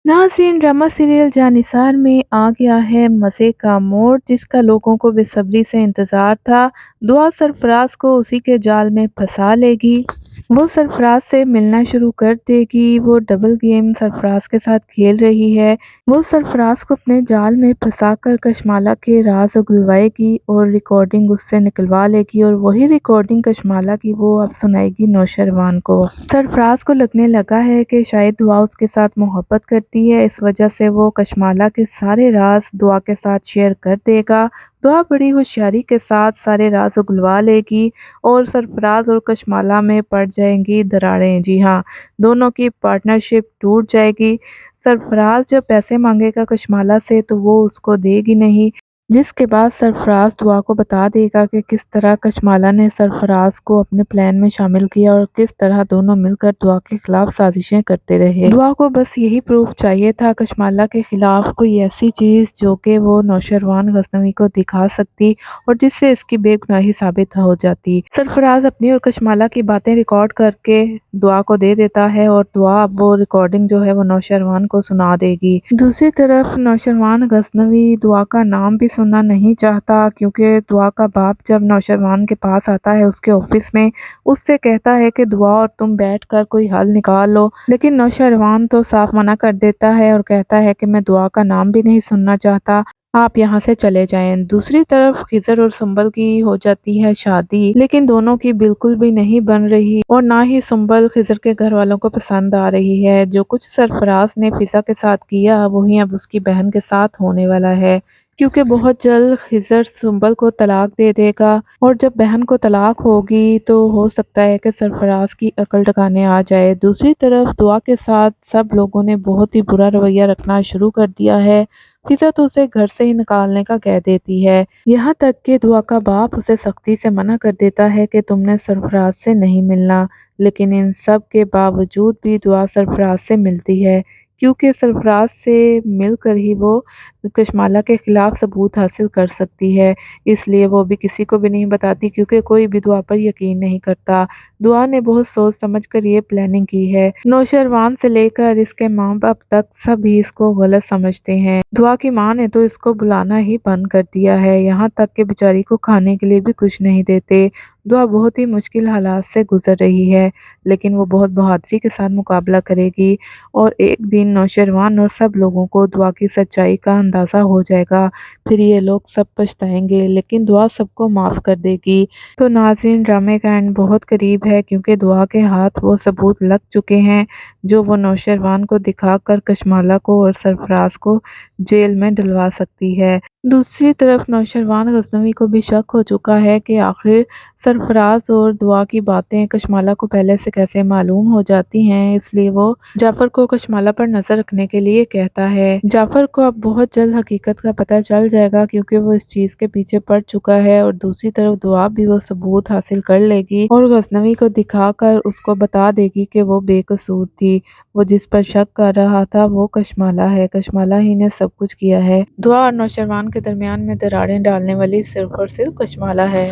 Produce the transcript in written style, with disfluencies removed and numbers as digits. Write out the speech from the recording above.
नाज़रीन, drama serial Jannisar में आ गया है मज़े का मोड़ जिसका लोगों को बेसब्री से इंतज़ार था। दुआ सरफराज को उसी के जाल में फंसा लेगी। वो सरफराज से मिलना शुरू कर देगी। वो डबल गेम सरफराज के साथ खेल रही है। वो सरफराज को अपने जाल में फंसाकर कशमाला के राज उगलवाएगी और रिकॉर्डिंग उससे निकलवा लेगी और वही रिकॉर्डिंग कशमाला की वो अब सुनाएगी नौशरवान को। सरफराज को लगने लगा है कि शायद दुआ उसके साथ मोहब्बत करती है, इस वजह से वो कशमाला के सारे राज दुआ के साथ शेयर कर देगा। दुआ बड़ी होशियारी के साथ सारे राज उगलवा लेगी और सरफराज और कशमाला में पड़ जाएंगी दरारें। जी हाँ, दोनों की पार्टनरशिप टूट जाएगी। सरफराज जब पैसे मांगेगा कशमाला से तो वो उसको देगी नहीं, जिसके बाद सरफराज दुआ को बता देगा कि किस तरह कशमाला ने सरफराज को अपने प्लान में शामिल किया और किस तरह दोनों मिलकर दुआ के खिलाफ साजिशें करते रहे। दुआ को बस यही प्रूफ चाहिए था कशमाला के खिलाफ कोई ऐसी चीज़ जो कि वो नौशरवान गजनवी को दिखा सकती और जिससे इसकी बेगुनाही साबित हो जाती। सरफराज अपनी और कशमाला की बातें रिकॉर्ड करके दुआ को दे देता है और दुआ अब वो रिकॉर्डिंग जो है वो नौशरवान को सुना देगी। दूसरी तरफ नौशरवान गजनवी दुआ का नाम भी सुनना नहीं चाहता, क्योंकि दुआ का बाप जब नौशरवान के पास आता है उसके ऑफिस में, उससे कहता है कि दुआ और तुम बैठकर कोई हल निकाल लो, लेकिन नौशरवान तो साफ मना कर देता है और कहता है कि मैं दुआ का नाम भी नहीं सुनना चाहता, आप यहाँ से चले जाएं। दूसरी तरफ खिजर और सुंबल की हो जाती है शादी, लेकिन दोनों की बिल्कुल भी नहीं बन रही और ना ही सुंबल खिजर के घर वालों को पसंद आ रही है। जो कुछ सरफराज ने फिजा के साथ किया वही अब उसकी बहन के साथ होने वाला है, क्योंकि बहुत जल्द खिजर सुंबल को तलाक दे देगा और जब बहन को तलाक होगी तो हो सकता है कि सरफराज की अकल ठिकाने आ जाए। दूसरी तरफ दुआ के साथ सब लोगों ने बहुत ही बुरा रवैया रखना शुरू कर दिया है। फिजा तो उसे घर से ही निकालने का कह देती है, यहाँ तक कि दुआ का बाप उसे सख्ती से मना कर देता है कि तुमने सरफराज से नहीं मिलना, लेकिन इन सब के बावजूद भी दुआ सरफराज से मिलती है, क्योंकि सरफराज से मिलकर ही वो कशमाला के खिलाफ सबूत हासिल कर सकती है। इसलिए वो भी किसी को भी नहीं बताती, क्योंकि कोई भी दुआ पर यकीन नहीं करता। दुआ ने बहुत सोच समझ कर ये प्लानिंग की है। नौशरवान से लेकर इसके माँ बाप तक सभी इसको गलत समझते हैं। दुआ की माँ ने तो इसको बुलाना ही बंद कर दिया है, यहाँ तक कि बेचारी को खाने के लिए भी कुछ नहीं देते। दुआ बहुत ही मुश्किल हालात से गुजर रही है, लेकिन वो बहुत बहादुरी के साथ मुकाबला करेगी और एक दिन नौशरवान और सब लोगों को दुआ की सच्चाई का अंदाज़ा हो जाएगा। फिर ये लोग सब पछताएंगे, लेकिन दुआ सबको माफ़ कर देगी। तो नाज़रीन, ड्रामे का एंड बहुत करीब है, क्योंकि दुआ के हाथ वो सबूत लग चुके हैं जो वो नौशरवान को दिखाकर कशमाला को और सरफराज को जेल में डलवा सकती है। दूसरी तरफ नौशरवान गजनवी को भी शक हो चुका है कि आखिर सरफराज और दुआ की बातें कशमाला को पहले से कैसे मालूम हो जाती हैं, इसलिए वो जाफर को कशमाला पर नजर रखने के लिए कहता है। जाफर को अब बहुत जल्द हकीकत का पता चल जाएगा, क्योंकि वो इस चीज के पीछे पड़ चुका है और दूसरी तरफ दुआ भी वो सबूत हासिल कर लेगी और गजनवी को दिखाकर उसको बता देगी कि वो बेकसूर थी। वो जिस पर शक कर रहा था वो कशमाला है, कशमाला ही ने सब कुछ किया है। दुआ और नौशरवान के दरमियान में दरारें डालने वाली सिर्फ और सिर्फ कशमाला है।